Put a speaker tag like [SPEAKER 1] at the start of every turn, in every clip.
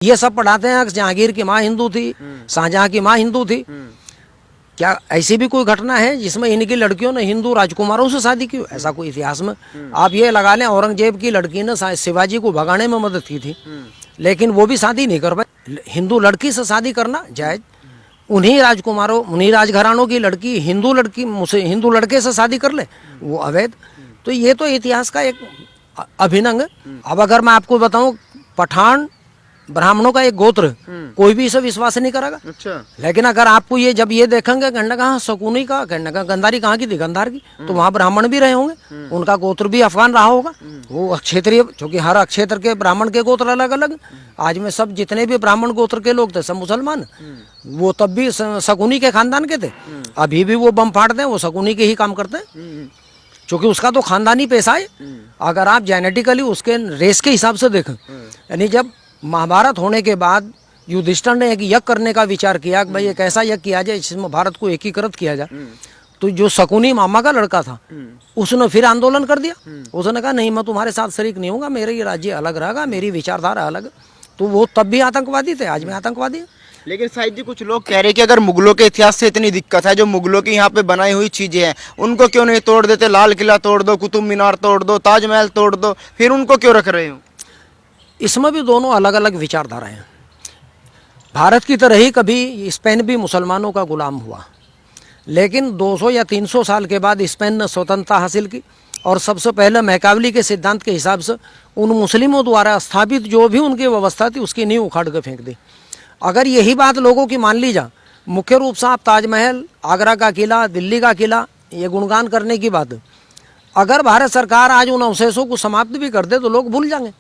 [SPEAKER 1] ये सब पढ़ाते हैं कि जहांगीर की माँ हिंदू थी, शाहजहां की माँ हिंदू थी। क्या ऐसी भी कोई घटना है जिसमें इनकी लड़कियों ने हिंदू राजकुमारों से शादी की? ऐसा कोई इतिहास में आप ये लगा लें, औरंगजेब की लड़की ने शिवाजी को भगाने में मदद की थी, लेकिन वो भी शादी नहीं कर पाई। हिंदू लड़की से शादी करना जायज, उन्हीं राजकुमारों, उन्हीं राजघरानों की लड़की हिंदू लड़के से शादी कर ले, वो अवैध। तो ये तो इतिहास का एक अभिनंग है। अब अगर मैं आपको बताऊं, पठान ब्राह्मणों का एक गोत्र, कोई भी इसे विश्वास नहीं करेगा।
[SPEAKER 2] अच्छा।
[SPEAKER 1] लेकिन अगर आपको ये जब ये देखेंगे, कहने का शकुनी का, कहने का गंधारी कहाँ की थी? गंधार की। तो वहाँ ब्राह्मण भी रहे होंगे, उनका गोत्र भी अफगान रहा होगा। वो क्षेत्रीय, क्योंकि हर क्षेत्र के ब्राह्मण के गोत्र अलग अलग। आज में सब जितने भी ब्राह्मण गोत्र के लोग थे सब मुसलमान। वो तब भी शकुनी के खानदान के थे। अभी भी वो बम फाड़ते हैं, वो शकुनी के ही काम करते हैं, क्योंकि उसका तो खानदानी पेशा है। अगर आप जेनेटिकली उसके रेस के हिसाब से देखें, यानी जब महाभारत होने के बाद युधिष्ठिर ने एक यज्ञ करने का विचार किया कि भाई एक ऐसा यज्ञ किया जाए जिसमें भारत को एकीकृत किया जाए, तो जो शकुनी मामा का लड़का था उसने फिर आंदोलन कर दिया। उसने कहा नहीं, मैं तुम्हारे साथ शरीक नहीं होगा, मेरा ये राज्य अलग रहेगा, मेरी विचारधारा अलग। तो वो तब भी आतंकवादी थे, आज भी आतंकवादी है।
[SPEAKER 2] लेकिन साहिब जी, कुछ लोग कह रहे हैं कि अगर मुगलों के इतिहास से इतनी दिक्कत है, जो मुगलों की यहाँ पे बनाई हुई चीजें हैं उनको क्यों नहीं तोड़ देते? लाल किला तोड़ दो, कुतुब मीनार तोड़ दो, ताजमहल तोड़ दो, फिर उनको क्यों रख रहे हो?
[SPEAKER 1] इसमें भी दोनों अलग अलग विचारधाराएं हैं। भारत की तरह ही कभी स्पेन भी मुसलमानों का गुलाम हुआ, लेकिन 200 या 300 साल के बाद स्पेन ने स्वतंत्रता हासिल की, और सबसे पहले मैकावली के सिद्धांत के हिसाब से उन मुस्लिमों द्वारा स्थापित जो भी उनकी व्यवस्था थी उसकी नींव उखाड़ कर फेंक दी। अगर यही बात लोगों की मान ली जा, मुख्य रूप से आप ताजमहल, आगरा का किला, दिल्ली का किला, ये गुणगान करने की बात, अगर भारत सरकार आज उन अवशेषों को समाप्त भी कर दे तो लोग भूल जाएंगे।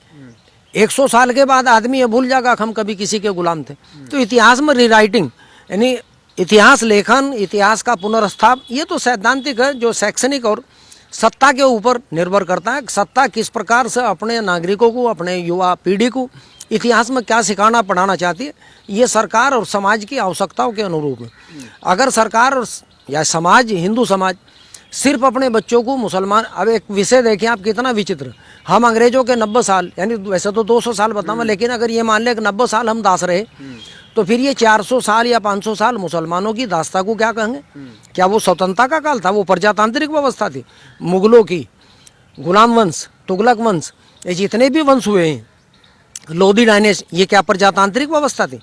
[SPEAKER 1] 100 साल के बाद आदमी ये भूल जाएगा कि हम कभी किसी के गुलाम थे। तो इतिहास में रीराइटिंग, यानी इतिहास लेखन, इतिहास का पुनर्स्थाप, ये तो सैद्धांतिक है, जो शैक्षणिक और सत्ता के ऊपर निर्भर करता है। सत्ता किस प्रकार से अपने नागरिकों को, अपने युवा पीढ़ी को इतिहास में क्या सिखाना पढ़ाना चाहती है, ये सरकार और समाज की आवश्यकताओं के अनुरूप है। अगर सरकार और या समाज, हिंदू समाज सिर्फ अपने बच्चों को मुसलमान, अब एक विषय देखिए आप कितना विचित्र, हम अंग्रेजों के 90 साल, यानी वैसे तो 200 साल बताऊँ, लेकिन अगर ये मान लें कि 90 साल हम दास रहे, तो फिर ये 400 साल या 500 साल मुसलमानों की दास्ता को क्या कहेंगे? क्या वो स्वतंत्रता का काल था? वो प्रजातांत्रिक व्यवस्था थी। मुगलों की गुलाम वंश, तुगलक वंश, ये जितने भी वंश हुए हैं, लोधी डायनेस्टी, ये क्या प्रजातांत्रिक व्यवस्था थी?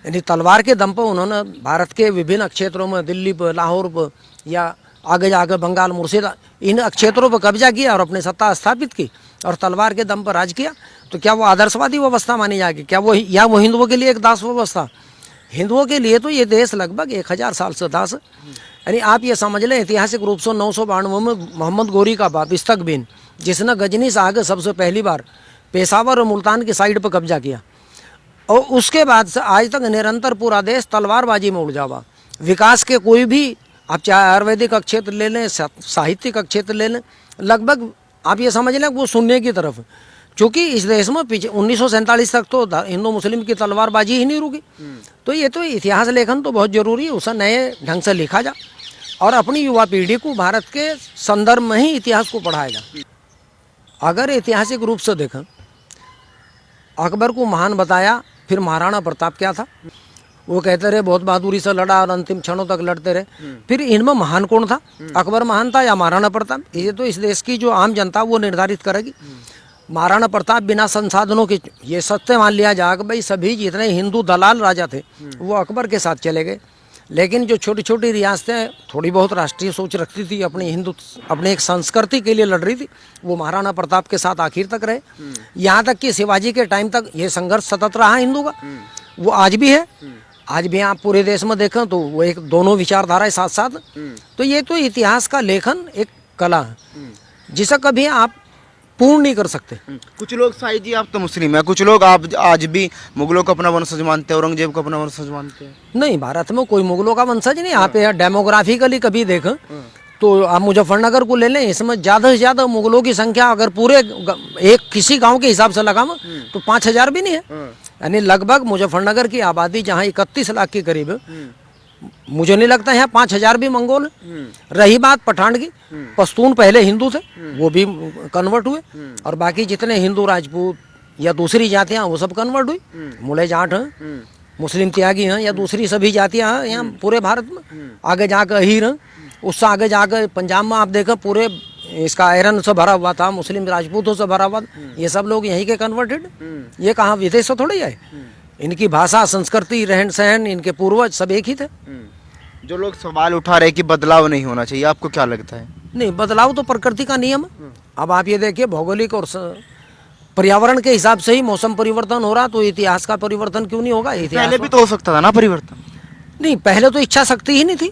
[SPEAKER 1] यानी तलवार के दम पर उन्होंने भारत के विभिन्न क्षेत्रों में, दिल्ली पर, लाहौर पर, या आगे जाकर बंगाल, मुर्शिदा, इन क्षेत्रों पर कब्जा किया और अपनी सत्ता स्थापित की और तलवार के दम पर राज किया। तो क्या वो आदर्शवादी व्यवस्था मानी जाएगी? क्या वो, या वो हिंदुओं के लिए एक दास व्यवस्था? हिंदुओं के लिए तो ये देश लगभग 1000 साल से दास है। यानी आप ये समझ लें, ऐतिहासिक रूप से 992 में मोहम्मद गोरी का बाप इस्तक बिन, जिसने गजनी से आगे सबसे पहली बार पेशावर और मुल्तान की साइड पर कब्जा किया, और उसके बाद से आज तक निरंतर पूरा देश तलवारबाजी में उलझा हुआ। विकास के कोई भी, आप चाहे आयुर्वेदिक का क्षेत्र ले लें, साहित्य का क्षेत्र ले लें, लगभग आप ये समझ लें वो शून्य की तरफ। क्योंकि इस देश में पीछे 1947 तक तो हिंदू मुस्लिम की तलवारबाजी ही नहीं रुकी। तो ये तो इतिहास लेखन तो बहुत जरूरी है, उसे नए ढंग से लिखा जा और अपनी युवा पीढ़ी को भारत के संदर्भ में ही इतिहास को पढ़ाया जा। अगर ऐतिहासिक रूप से देखें, अकबर को महान बताया, फिर महाराणा प्रताप क्या था? वो कहते रहे बहुत बहादुरी से लड़ा और अंतिम क्षणों तक लड़ते रहे। फिर इनमें महान कौन था? अकबर महान था या महाराणा प्रताप? ये तो इस देश की जो आम जनता वो निर्धारित करेगी। महाराणा प्रताप बिना संसाधनों के, ये सत्य मान लिया जाए कि भाई सभी जितने हिंदू दलाल राजा थे वो अकबर के साथ चले गए, लेकिन जो छोटी छोटी रियासतें थोड़ी बहुत राष्ट्रीय सोच रखती थी, अपने एक संस्कृति के लिए लड़ रही थी, वो महाराणा प्रताप के साथ आखिर तक रहे। यहाँ तक कि शिवाजी के टाइम तक ये संघर्ष सतत रहा हिंदू का, वो आज भी है। आज भी आप पूरे देश में देखें तो वो एक दोनों विचारधाराएं साथ साथ। तो ये तो इतिहास का लेखन एक कला है जिसे कभी आप पूर्ण नहीं कर सकते।
[SPEAKER 2] कुछ लोग, साईं जी आप तो मुस्लिम है, कुछ लोग आप आज भी मुगलों को अपना वंशज मानते हैं, औरंगजेब को अपना वंशज मानते हैं।
[SPEAKER 1] नहीं, भारत में कोई मुगलों का वंशज नहीं। यहाँ पे डेमोग्राफिकली कभी देखें तो आप मुजफ्फरनगर को ले लें, इसमें ज़्यादा से ज़्यादा मुगलों की संख्या अगर पूरे एक किसी गांव के हिसाब से लगाओ तो 5000 भी नहीं है। यानी लगभग मुजफ्फरनगर की आबादी जहाँ 31 लाख के करीब है, मुझे नहीं लगता यहाँ 5000 भी मंगोल है। रही बात पठान की, पश्तून पहले हिंदू थे, वो भी कन्वर्ट हुए, और बाकी जितने हिंदू राजपूत या दूसरी जातियां वो सब कन्वर्ट हुई, मुले जाट हैं, मुस्लिम त्यागी हैं, या दूसरी सभी जातियां हैं यहाँ पूरे भारत में। आगे जाकर अहीर हैं, उससे आगे जाकर पंजाब में आप देखो पूरे इसका आयरन से भरा हुआ था, मुस्लिम राजपूतों से भरा हुआ, ये सब लोग यहीं के कन्वर्टेड। ये कहाँ विदेश से थोड़ी आए, इनकी भाषा, संस्कृति, रहन सहन, इनके पूर्वज सब एक ही थे।
[SPEAKER 2] जो लोग सवाल उठा रहे कि बदलाव नहीं होना चाहिए, आपको क्या लगता है?
[SPEAKER 1] नहीं, बदलाव तो प्रकृति का नियम है। अब आप ये देखिए भौगोलिक और पर्यावरण के हिसाब से ही मौसम परिवर्तन हो रहा, तो इतिहास का परिवर्तन क्यों नहीं होगा? इतिहास
[SPEAKER 2] पहले भी तो हो सकता था ना परिवर्तन।
[SPEAKER 1] नहीं, पहले तो इच्छा शक्ति ही नहीं थी।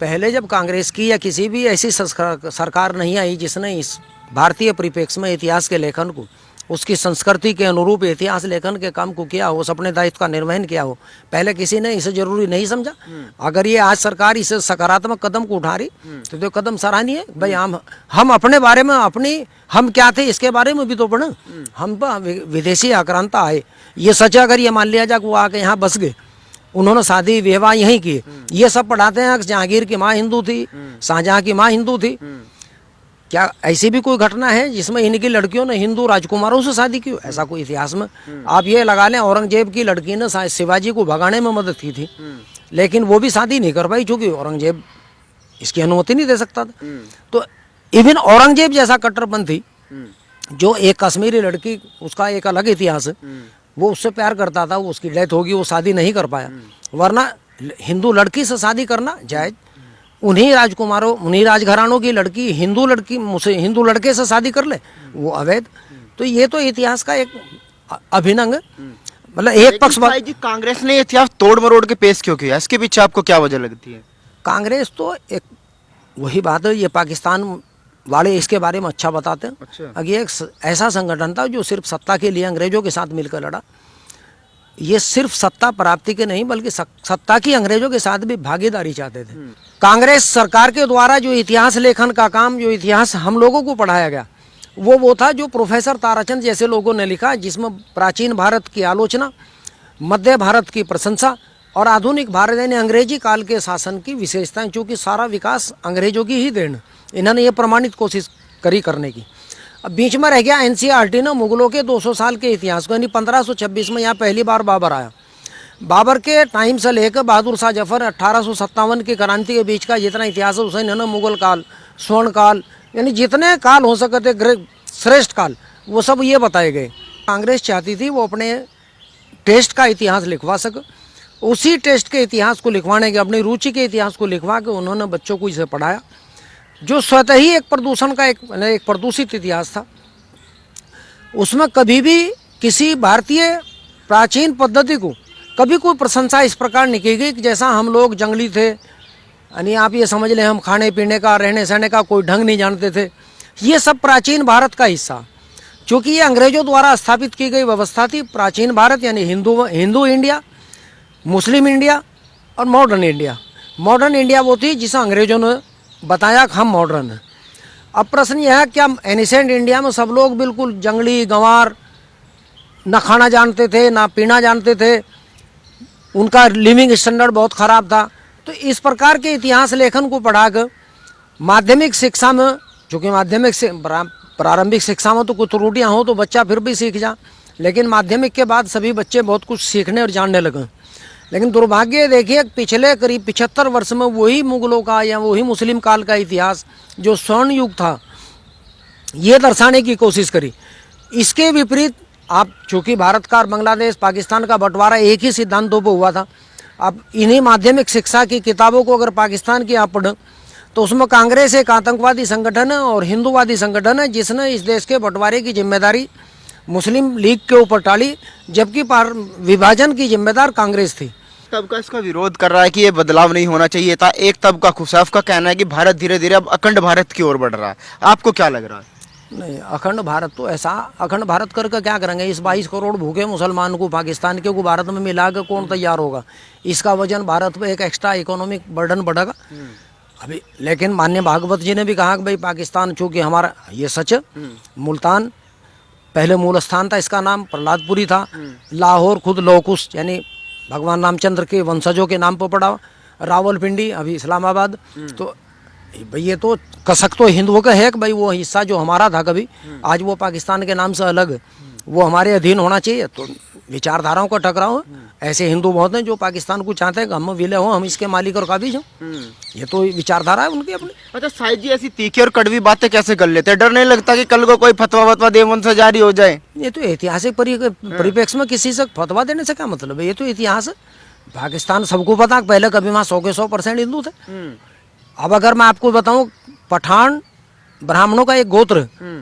[SPEAKER 1] पहले जब कांग्रेस की या किसी भी ऐसी सरकार नहीं आई जिसने इस भारतीय परिप्रेक्ष्य में इतिहास के लेखन को, उसकी संस्कृति के अनुरूप इतिहास लेखन के काम को किया हो, उस अपने दायित्व का निर्वहन किया हो, पहले किसी ने इसे जरूरी नहीं समझा। अगर ये आज सरकार इसे सकारात्मक कदम को उठा रही तो ये कदम सराहनीय है। भाई हम अपने बारे में, अपनी हम क्या थे इसके बारे में भी तो पढ़ें। हम विदेशी आक्रांता आए, ये सच है। अगर ये मान लिया जाए कि वो आके यहाँ बस गए, उन्होंने शादी विवाह यहीं किए, ये सब पढ़ाते हैं कि जहांगीर की माँ हिंदू थी, शाहजहां की माँ हिंदू थी। क्या ऐसी भी कोई घटना है जिसमें इनकी लड़कियों ने हिंदू राजकुमारों से शादी की? ऐसा कोई इतिहास में आप ये लगा लें, औरंगजेब की लड़की ने शिवाजी को भगाने में मदद की थी, लेकिन वो भी शादी नहीं कर पाई क्योंकि औरंगजेब इसकी अनुमति नहीं दे सकता था। तो इवन औरंगजेब जैसा कट्टरपंथी, जो एक कश्मीरी लड़की, उसका एक अलग इतिहास है, वो उससे प्यार करता था, वो उसकी डेथ होगी, वो शादी नहीं कर पाया। वरना हिंदू लड़की से शादी करना जायज, उन्हीं राजकुमारों, उन्हीं राजघरानों की लड़की हिंदू लड़के से शादी कर ले, वो अवैध। तो ये तो इतिहास का एक अभिनंग है। मतलब एक पक्ष
[SPEAKER 2] जी, कांग्रेस ने इतिहास तोड़ मरोड़ के पेश क्यों किया? इसके पीछे आपको क्या वजह लगती है?
[SPEAKER 1] कांग्रेस तो एक वही बात है, ये पाकिस्तान वाले इसके बारे में अच्छा बताते हैं।
[SPEAKER 2] अच्छा।
[SPEAKER 1] अगर ये एक ऐसा संगठन था जो सिर्फ सत्ता के लिए अंग्रेजों के साथ मिलकर लड़ा। ये सिर्फ सत्ता प्राप्ति के नहीं बल्कि सत्ता की अंग्रेजों के साथ भी भागीदारी चाहते थे। कांग्रेस सरकार के द्वारा जो इतिहास लेखन का काम, जो इतिहास हम लोगों को पढ़ाया गया, वो था जो प्रोफेसर ताराचंद जैसे लोगों ने लिखा, जिसमें प्राचीन भारत की आलोचना, मध्य भारत की प्रशंसा और आधुनिक भारत यानी अंग्रेजी काल के शासन की विशेषताएं, चूँकि सारा विकास अंग्रेजों की ही देन, इन्होंने ये प्रमाणित कोशिश करी करने की। अब बीच में रह गया एनसीईआरटी ने मुगलों के 200 साल के इतिहास को, यानी 1526 में यहाँ पहली बार बाबर आया। बाबर के टाइम से लेकर बहादुर शाह जफर 1857 की क्रांति के बीच का जितना इतिहास है उसे इन्होंने मुगल काल, स्वर्ण काल, यानी जितने काल हो सकते थे श्रेष्ठ काल, वो सब ये बताए गए। कांग्रेस चाहती थी वो अपने टेस्ट का इतिहास लिखवा सके। उसी टेस्ट के इतिहास को लिखवाने के, अपनी रुचि के इतिहास को लिखवा के उन्होंने बच्चों को इसे पढ़ाया, जो स्वतः ही एक प्रदूषण का एक प्रदूषित इतिहास था। उसमें कभी भी किसी भारतीय प्राचीन पद्धति को कभी कोई प्रशंसा इस प्रकार नहीं की गई कि जैसा हम लोग जंगली थे, यानी आप ये समझ लें हम खाने पीने का, रहने सहने का कोई ढंग नहीं जानते थे। ये सब प्राचीन भारत का हिस्सा, क्योंकि ये अंग्रेजों द्वारा स्थापित की गई व्यवस्था थी। प्राचीन भारत यानी हिंदू इंडिया, मुस्लिम इंडिया और मॉडर्न इंडिया। मॉडर्न इंडिया वो थी जिसे अंग्रेजों ने बताया कि हम मॉडर्न हैं। अब प्रश्न यह है क्या एनिसेंट इंडिया में सब लोग बिल्कुल जंगली गंवार, ना खाना जानते थे ना पीना जानते थे, उनका लिविंग स्टैंडर्ड बहुत ख़राब था। तो इस प्रकार के इतिहास लेखन को पढ़ाकर माध्यमिक शिक्षा में, चूँकि माध्यमिक से प्रारंभिक शिक्षा में तो कुछ त्रुटियाँ हो तो बच्चा फिर भी सीख जा, लेकिन माध्यमिक के बाद सभी बच्चे बहुत कुछ सीखने और जानने लगे। लेकिन दुर्भाग्य देखिए पिछले करीब 75 वर्ष में वही मुगलों का या वही मुस्लिम काल का इतिहास जो स्वर्ण युग था, ये दर्शाने की कोशिश करी। इसके विपरीत आप, चूँकि भारत का और बांग्लादेश पाकिस्तान का बंटवारा एक ही सिद्धांतों पर हुआ था। अब इन्हीं माध्यमिक शिक्षा की किताबों को अगर पाकिस्तान की आप पढ़ें तो उसमें कांग्रेस एक आतंकवादी संगठन है और हिंदूवादी संगठन है जिसने इस देश के बंटवारे की जिम्मेदारी मुस्लिम लीग के ऊपर टाली, जबकि विभाजन की जिम्मेदार कांग्रेस थी।
[SPEAKER 2] तबका इसका विरोध कर रहा है कि ये बदलाव नहीं होना चाहिए था। एक तबका खुशाफ का कहना है कि भारत धीरे धीरे अब अखंड भारत की ओर बढ़ रहा है। आपको क्या लग रहा है?
[SPEAKER 1] नहीं, अखंड भारत तो ऐसा अखंड भारत करके क्या करेंगे? इस 22 करोड़ भूखे मुसलमान को पाकिस्तान के को भारत में मिला के कौन तैयार होगा? इसका वजन भारत पे एक एक्स्ट्रा इकोनॉमिक बर्डन बढ़ेगा अभी। लेकिन माननीय भागवत जी ने भी कहा कि भाई पाकिस्तान, चूँकि हमारा ये सच है, मुल्तान पहले मूल स्थान था, इसका नाम प्रहलादपुरी था। लाहौर खुद लोकुश यानी भगवान रामचंद्र के वंशजों के नाम पर पड़ा। रावलपिंडी अभी इस्लामाबाद। तो भाई ये तो कसक तो हिंदुओं का है कि भाई वो हिस्सा जो हमारा था कभी, आज वो पाकिस्तान के नाम से अलग है। वो हमारे अधीन होना चाहिए। तो विचारधाराओं का टकराव है। ऐसे हिंदू बहुत हैं जो पाकिस्तान को चाहते हैं कि हम विलय हों, हम इसके मालिक और काबिज हों। ये तो विचारधारा है उनकी अपनी।
[SPEAKER 2] अच्छा साहिब जी, ऐसी तीखी और कड़वी बातें कैसे कर लेते हैं? डर नहीं लगता कि कल को कोई फतवा वतवा देवन से जारी हो जाए?
[SPEAKER 1] ये तो ऐतिहासिक परिप्रेक्ष्य में किसी से फतवा देने से क्या मतलब है? ये तो इतिहास है। पाकिस्तान सबको पता, पहले कभी वहाँ 100 के 100% हिंदू थे। अब अगर मैं आपको बताऊं, पठान ब्राह्मणों का एक गोत्र,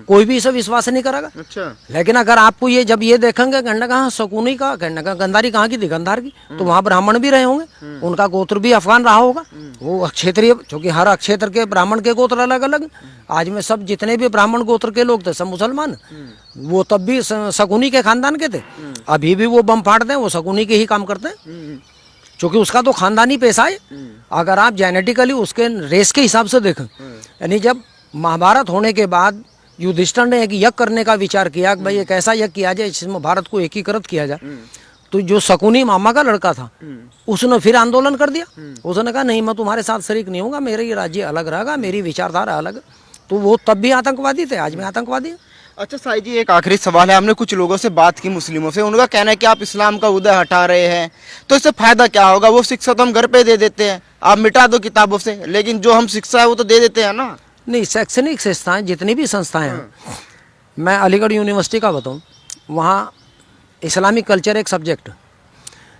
[SPEAKER 1] कोई भी इसे विश्वास नहीं करेगा।
[SPEAKER 2] अच्छा।
[SPEAKER 1] लेकिन अगर आपको ये जब ये देखेंगे, कहने का शकुनी का, कहने का गंधारी कहाँ की थी, गंधार की, तो वहाँ ब्राह्मण भी रहे होंगे, उनका गोत्र भी अफगान रहा होगा। वो क्षेत्रीय, क्योंकि हर क्षेत्र के ब्राह्मण के गोत्र अलग अलग। आज में सब जितने भी ब्राह्मण गोत्र के लोग थे सब मुसलमान। वो तब भी शकुनी के खानदान के थे। अभी भी वो बम फाड़ते हैं, वो शकुनी के ही काम करते हैं, क्योंकि उसका तो खानदानी पेशा है। अगर आप जेनेटिकली उसके रेस के हिसाब से देखें, यानी जब महाभारत होने के बाद युधिष्ठिर ने एक यज्ञ करने का विचार किया कि भाई एक ऐसा यज्ञ किया जाए जिसमें भारत को एकीकृत किया जाए, तो जो शकुनी मामा का लड़का था उसने फिर आंदोलन कर दिया। उसने कहा नहीं, मैं तुम्हारे साथ शरीक नहीं होगा, मेरा ये राज्य अलग रहेगा, मेरी विचारधारा अलग। तो वो तब भी आतंकवादी थे, आज भी आतंकवादी है।
[SPEAKER 2] अच्छा साईं जी, एक आखिरी सवाल है। हमने कुछ लोगों से बात की, मुस्लिमों से, उनका कहना है कि आप इस्लाम का उदय हटा रहे हैं, तो इससे फायदा क्या होगा? वो शिक्षा तो हम घर पे दे देते हैं, आप मिटा दो किताबों से, लेकिन जो हम शिक्षा है वो तो दे देते हैं ना।
[SPEAKER 1] नहीं, शैक्षणिक संस्थाएं जितनी भी संस्थाएं हैं, मैं अलीगढ़ यूनिवर्सिटी का बताऊं, वहाँ इस्लामिक कल्चर एक सब्जेक्ट,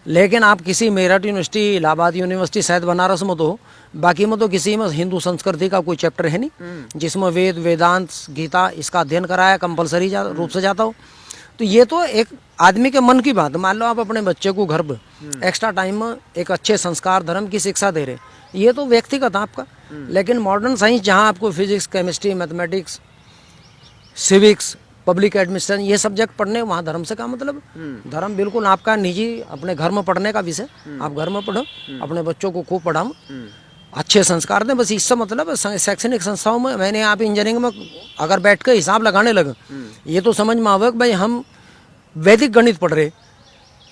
[SPEAKER 1] लेकिन आप किसी मेरठ यूनिवर्सिटी, इलाहाबाद यूनिवर्सिटी, शायद बनारस में तो, बाकी में तो किसी में हिंदू संस्कृति का कोई चैप्टर है नहीं जिसमें वेद, वेदांत, गीता इसका अध्ययन कराया कंपलसरी रूप से जाता हो। तो ये तो एक आदमी के मन की बात। मान लो आप अपने बच्चे को घर पर एक्स्ट्रा टाइम में एक अच्छे संस्कार, धर्म की शिक्षा दे रहे, ये तो व्यक्तिगत आपका। लेकिन मॉडर्न साइंस जहाँ आपको physics, chemistry, mathematics, civics, public administration ये सब्जेक्ट पढ़ने, वहाँ धर्म से क्या मतलब? धर्म बिल्कुल आपका निजी, अपने घर में पढ़ने का विषय। आप घर में पढ़ो, अपने बच्चों को खूब पढ़ाओ, अच्छे संस्कार दें, बस इससे मतलब है। शैक्षणिक संस्थाओं में मैंने आप इंजीनियरिंग में अगर बैठ कर हिसाब लगाने लगे, ये तो समझ में आवे कि भाई हम वैदिक गणित पढ़ रहे,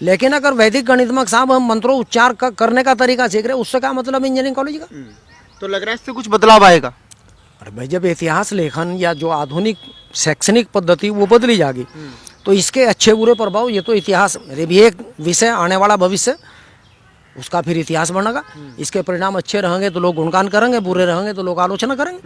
[SPEAKER 1] लेकिन अगर वैदिक गणित में साहब हम मंत्रों उच्चार करने का तरीका सीख रहे, उससे क्या मतलब इंजीनियरिंग कॉलेज का?
[SPEAKER 2] तो लग रहा है इससे कुछ बदलाव आएगा।
[SPEAKER 1] अरे भाई, जब इतिहास लेखन या जो आधुनिक शैक्षणिक पद्धति वो बदली जाएगी, तो इसके अच्छे बुरे प्रभाव, ये तो इतिहास मेरे भी एक विषय, आने वाला भविष्य उसका फिर इतिहास बनेगा। इसके परिणाम अच्छे रहेंगे तो लोग गुणगान करेंगे, बुरे रहेंगे तो लोग आलोचना करेंगे।